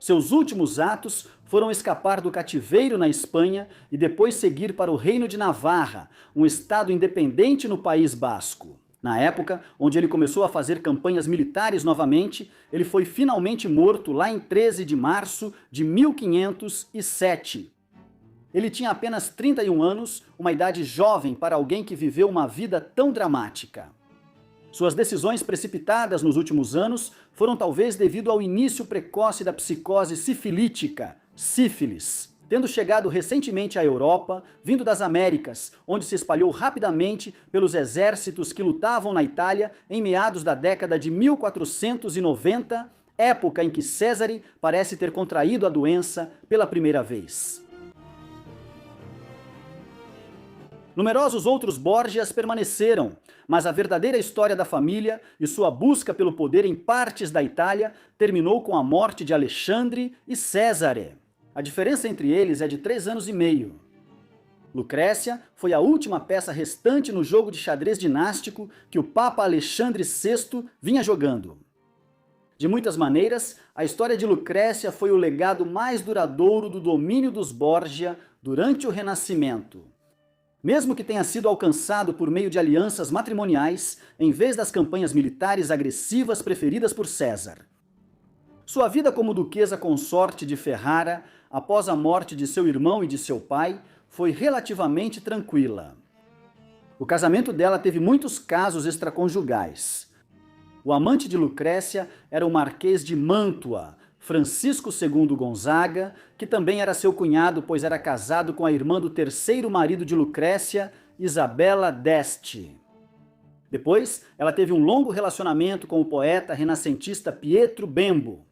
Seus últimos atos foram escapar do cativeiro na Espanha e depois seguir para o Reino de Navarra, um estado independente no País Basco. Na época, onde ele começou a fazer campanhas militares novamente, ele foi finalmente morto lá em 13 de março de 1507. Ele tinha apenas 31 anos, uma idade jovem para alguém que viveu uma vida tão dramática. Suas decisões precipitadas nos últimos anos foram talvez devido ao início precoce da psicose sifilítica, sífilis, tendo chegado recentemente à Europa, vindo das Américas, onde se espalhou rapidamente pelos exércitos que lutavam na Itália em meados da década de 1490, época em que Césare parece ter contraído a doença pela primeira vez. Numerosos outros Borgias permaneceram, mas a verdadeira história da família e sua busca pelo poder em partes da Itália terminou com a morte de Alexandre e Césare. A diferença entre eles é de 3 anos e meio. Lucrécia foi a última peça restante no jogo de xadrez dinástico que o Papa Alexandre VI vinha jogando. De muitas maneiras, a história de Lucrécia foi o legado mais duradouro do domínio dos Borgia durante o Renascimento. Mesmo que tenha sido alcançado por meio de alianças matrimoniais, em vez das campanhas militares agressivas preferidas por César. Sua vida como duquesa consorte de Ferrara, após a morte de seu irmão e de seu pai, foi relativamente tranquila. O casamento dela teve muitos casos extraconjugais. O amante de Lucrécia era o Marquês de Mantua, Francisco II Gonzaga, que também era seu cunhado, pois era casado com a irmã do terceiro marido de Lucrécia, Isabela d'Este. Depois, ela teve um longo relacionamento com o poeta renascentista Pietro Bembo.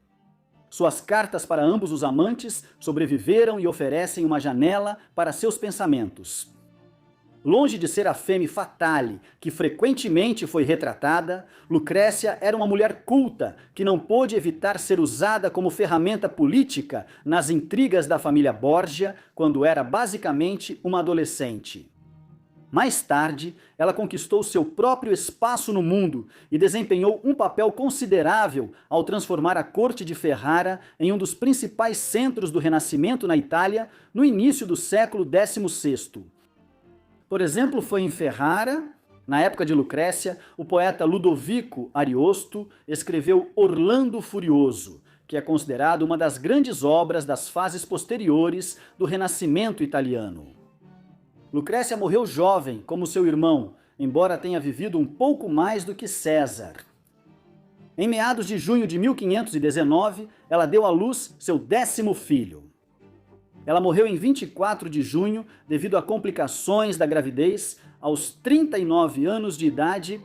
Suas cartas para ambos os amantes sobreviveram e oferecem uma janela para seus pensamentos. Longe de ser a femme fatale, que frequentemente foi retratada, Lucrécia era uma mulher culta, que não pôde evitar ser usada como ferramenta política nas intrigas da família Borgia, quando era basicamente uma adolescente. Mais tarde, ela conquistou seu próprio espaço no mundo e desempenhou um papel considerável ao transformar a corte de Ferrara em um dos principais centros do Renascimento na Itália no início do século XVI. Por exemplo, foi em Ferrara, na época de Lucrécia, o poeta Ludovico Ariosto escreveu Orlando Furioso, que é considerado uma das grandes obras das fases posteriores do Renascimento italiano. Lucrécia morreu jovem, como seu irmão, embora tenha vivido um pouco mais do que César. Em meados de junho de 1519, ela deu à luz seu 10º filho. Ela morreu em 24 de junho devido a complicações da gravidez aos 39 anos de idade.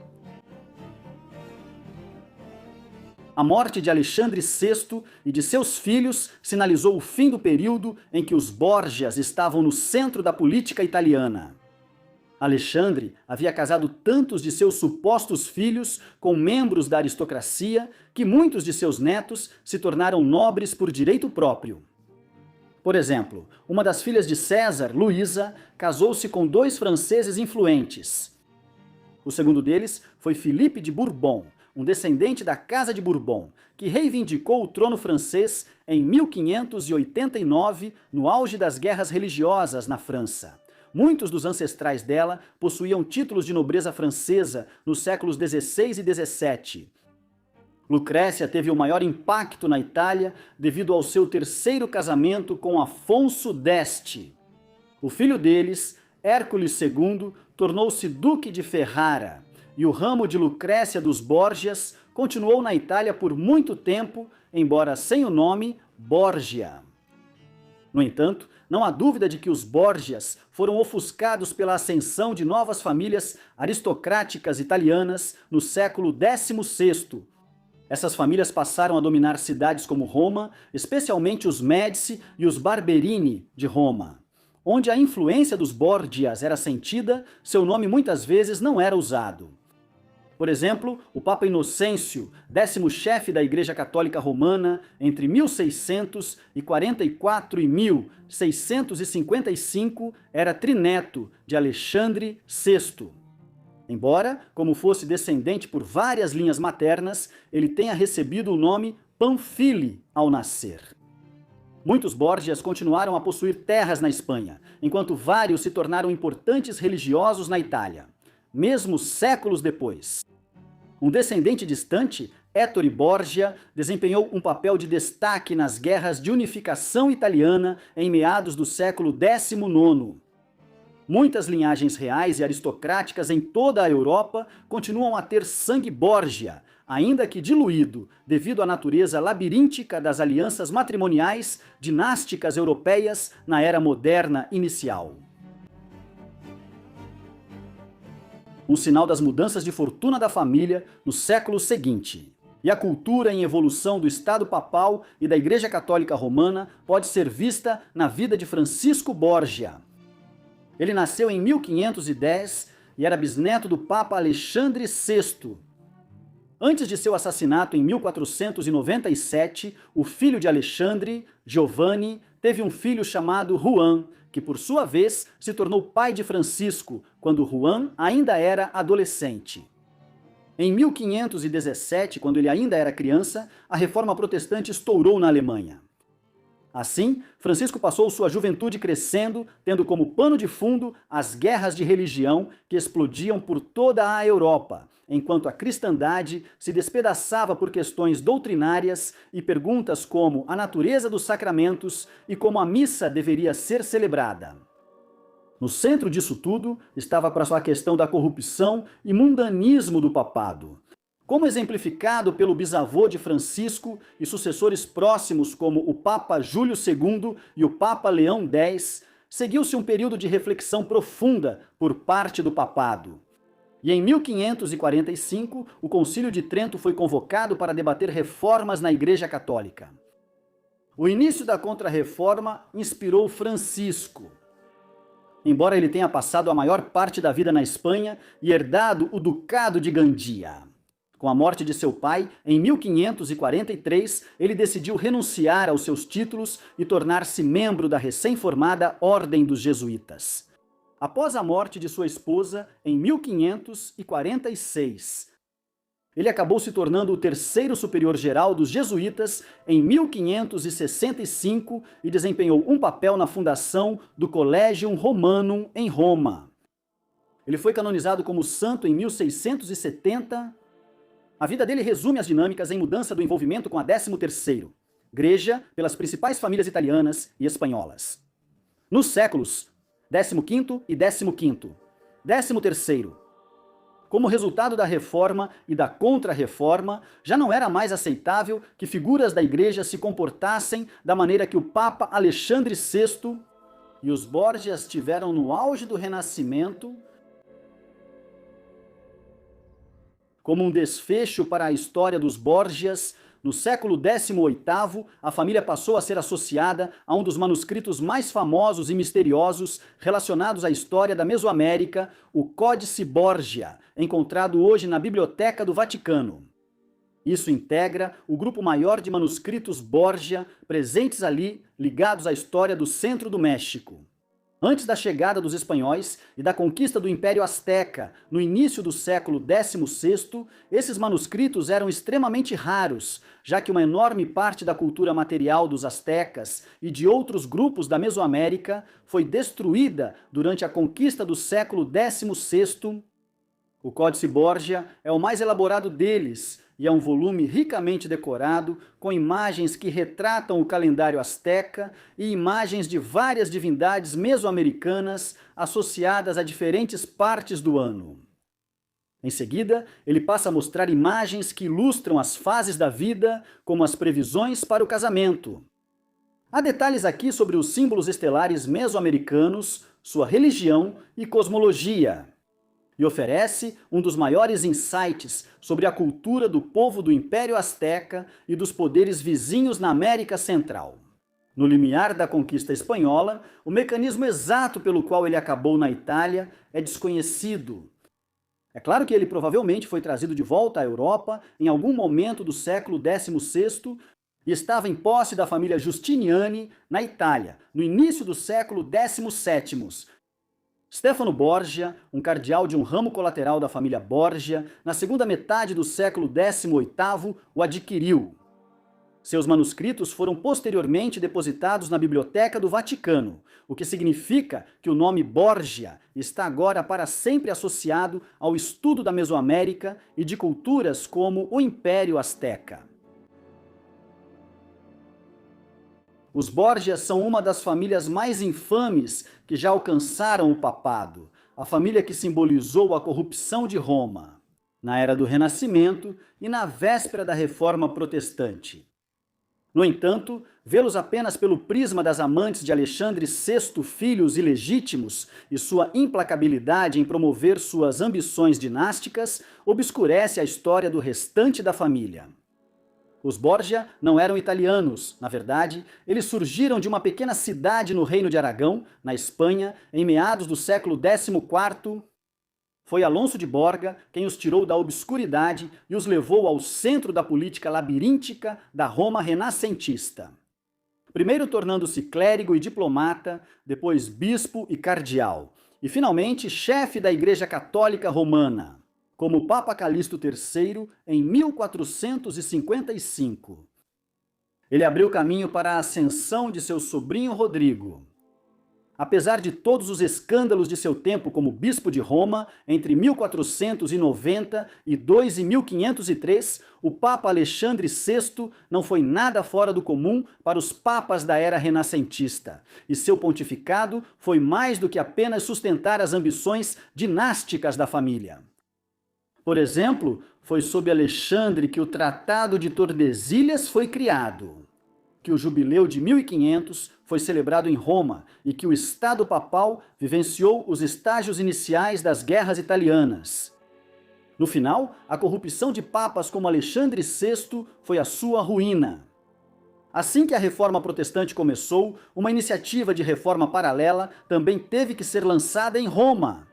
A morte de Alexandre VI e de seus filhos sinalizou o fim do período em que os Borgias estavam no centro da política italiana. Alexandre havia casado tantos de seus supostos filhos com membros da aristocracia que muitos de seus netos se tornaram nobres por direito próprio. Por exemplo, uma das filhas de César, Luísa, casou-se com 2 franceses influentes. O segundo deles foi Filipe de Bourbon, um descendente da Casa de Bourbon, que reivindicou o trono francês em 1589, no auge das guerras religiosas na França. Muitos dos ancestrais dela possuíam títulos de nobreza francesa nos séculos XVI e XVII. Lucrécia teve o maior impacto na Itália devido ao seu 3º casamento com Afonso d'Este. O filho deles, Hércules II, tornou-se duque de Ferrara, e o ramo de Lucrécia dos Borgias continuou na Itália por muito tempo, embora sem o nome Borgia. No entanto, não há dúvida de que os Borgias foram ofuscados pela ascensão de novas famílias aristocráticas italianas no século XVI. Essas famílias passaram a dominar cidades como Roma, especialmente os Médici e os Barberini de Roma. Onde a influência dos Borgias era sentida, seu nome muitas vezes não era usado. Por exemplo, o Papa Inocêncio, 10º chefe da Igreja Católica Romana, entre 1644 e 1655, era trineto de Alexandre VI. Embora, como fosse descendente por várias linhas maternas, ele tenha recebido o nome Pamphili ao nascer. Muitos Borgias continuaram a possuir terras na Espanha, enquanto vários se tornaram importantes religiosos na Itália, mesmo séculos depois. Um descendente distante, Ettore Borgia, desempenhou um papel de destaque nas guerras de unificação italiana em meados do século XIX. Muitas linhagens reais e aristocráticas em toda a Europa continuam a ter sangue Borgia, ainda que diluído devido à natureza labiríntica das alianças matrimoniais dinásticas europeias na era moderna inicial. Um sinal das mudanças de fortuna da família no século seguinte. E a cultura em evolução do Estado Papal e da Igreja Católica Romana pode ser vista na vida de Francisco Borgia. Ele nasceu em 1510 e era bisneto do Papa Alexandre VI. Antes de seu assassinato em 1497, o filho de Alexandre, Giovanni, teve um filho chamado Juan, que por sua vez se tornou pai de Francisco, quando Juan ainda era adolescente. Em 1517, quando ele ainda era criança, a reforma protestante estourou na Alemanha. Assim, Francisco passou sua juventude crescendo, tendo como pano de fundo as guerras de religião que explodiam por toda a Europa, enquanto a cristandade se despedaçava por questões doutrinárias e perguntas como a natureza dos sacramentos e como a missa deveria ser celebrada. No centro disso tudo estava a questão da corrupção e mundanismo do papado. Como exemplificado pelo bisavô de Francisco e sucessores próximos como o Papa Júlio II e o Papa Leão X, seguiu-se um período de reflexão profunda por parte do papado. E em 1545, o Concílio de Trento foi convocado para debater reformas na Igreja Católica. O início da Contra-Reforma inspirou Francisco. Embora ele tenha passado a maior parte da vida na Espanha e herdado o Ducado de Gandia. Com a morte de seu pai, em 1543, ele decidiu renunciar aos seus títulos e tornar-se membro da recém-formada Ordem dos Jesuítas. após a morte de sua esposa em 1546. Ele acabou se tornando o terceiro superior-geral dos jesuítas em 1565 e desempenhou um papel na fundação do Collegium Romanum em Roma. Ele foi canonizado como santo em 1670. A vida dele resume as dinâmicas em mudança do envolvimento com a 13º Igreja pelas principais famílias italianas e espanholas. Nos séculos 15º e 15º, 13º, como resultado da Reforma e da Contra-Reforma, já não era mais aceitável que figuras da Igreja se comportassem da maneira que o Papa Alexandre VI e os Borgias tiveram no auge do Renascimento. Como um desfecho para a história dos Borgias, no século XVIII, a família passou a ser associada a um dos manuscritos mais famosos e misteriosos relacionados à história da Mesoamérica, o Códice Borgia, encontrado hoje na Biblioteca do Vaticano. Isso integra o grupo maior de manuscritos Borgia presentes ali, ligados à história do centro do México. Antes da chegada dos espanhóis e da conquista do Império Azteca, no início do século XVI, esses manuscritos eram extremamente raros, já que uma enorme parte da cultura material dos aztecas e de outros grupos da Mesoamérica foi destruída durante a conquista do século XVI. O Códice Borgia é o mais elaborado deles e é um volume ricamente decorado, com imagens que retratam o calendário azteca e imagens de várias divindades mesoamericanas associadas a diferentes partes do ano. Em seguida, ele passa a mostrar imagens que ilustram as fases da vida, como as previsões para o casamento. Há detalhes aqui sobre os símbolos estelares mesoamericanos, sua religião e cosmologia. E oferece um dos maiores insights sobre a cultura do povo do Império Azteca e dos poderes vizinhos na América Central. No limiar da conquista espanhola, o mecanismo exato pelo qual ele acabou na Itália é desconhecido. É claro que ele provavelmente foi trazido de volta à Europa em algum momento do século XVI e estava em posse da família Giustiniani na Itália, no início do século XVII. Stefano Borgia, um cardeal de um ramo colateral da família Borgia, na segunda metade do século XVIII, o adquiriu. Seus manuscritos foram posteriormente depositados na Biblioteca do Vaticano, o que significa que o nome Borgia está agora para sempre associado ao estudo da Mesoamérica e de culturas como o Império Azteca. Os Borgias são uma das famílias mais infames que já alcançaram o papado, a família que simbolizou a corrupção de Roma, na era do Renascimento e na véspera da Reforma Protestante. No entanto, vê-los apenas pelo prisma das amantes de Alexandre VI, filhos ilegítimos, e sua implacabilidade em promover suas ambições dinásticas, obscurece a história do restante da família. Os Borgia não eram italianos, na verdade, eles surgiram de uma pequena cidade no Reino de Aragão, na Espanha, em meados do século XIV. Foi Alonso de Borga quem os tirou da obscuridade e os levou ao centro da política labiríntica da Roma renascentista. Primeiro tornando-se clérigo e diplomata, depois bispo e cardeal, e finalmente chefe da Igreja Católica Romana, como Papa Calixto III em 1455. Ele abriu caminho para a ascensão de seu sobrinho Rodrigo. Apesar de todos os escândalos de seu tempo como bispo de Roma, entre 1492 e 1503, o Papa Alexandre VI não foi nada fora do comum para os papas da era renascentista, e seu pontificado foi mais do que apenas sustentar as ambições dinásticas da família. Por exemplo, foi sob Alexandre que o Tratado de Tordesilhas foi criado, que o jubileu de 1500 foi celebrado em Roma e que o Estado Papal vivenciou os estágios iniciais das guerras italianas. No final, a corrupção de papas como Alexandre VI foi a sua ruína. Assim que a Reforma Protestante começou, uma iniciativa de reforma paralela também teve que ser lançada em Roma.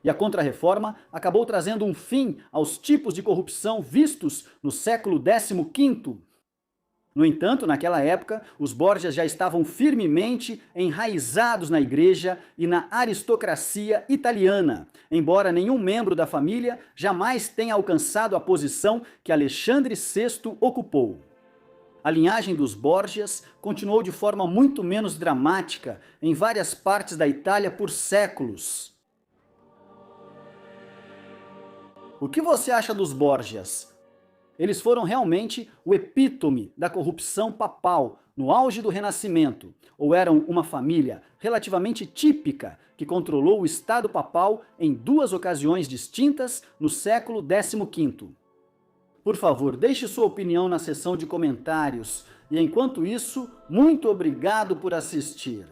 E a Contra-Reforma acabou trazendo um fim aos tipos de corrupção vistos no século XV. No entanto, naquela época, os Borgias já estavam firmemente enraizados na igreja e na aristocracia italiana, embora nenhum membro da família jamais tenha alcançado a posição que Alexandre VI ocupou. A linhagem dos Borgias continuou de forma muito menos dramática em várias partes da Itália por séculos. O que você acha dos Borgias? Eles foram realmente o epítome da corrupção papal no auge do Renascimento, ou eram uma família relativamente típica que controlou o Estado papal em duas ocasiões distintas no século XV? Por favor, deixe sua opinião na seção de comentários. E enquanto isso, muito obrigado por assistir.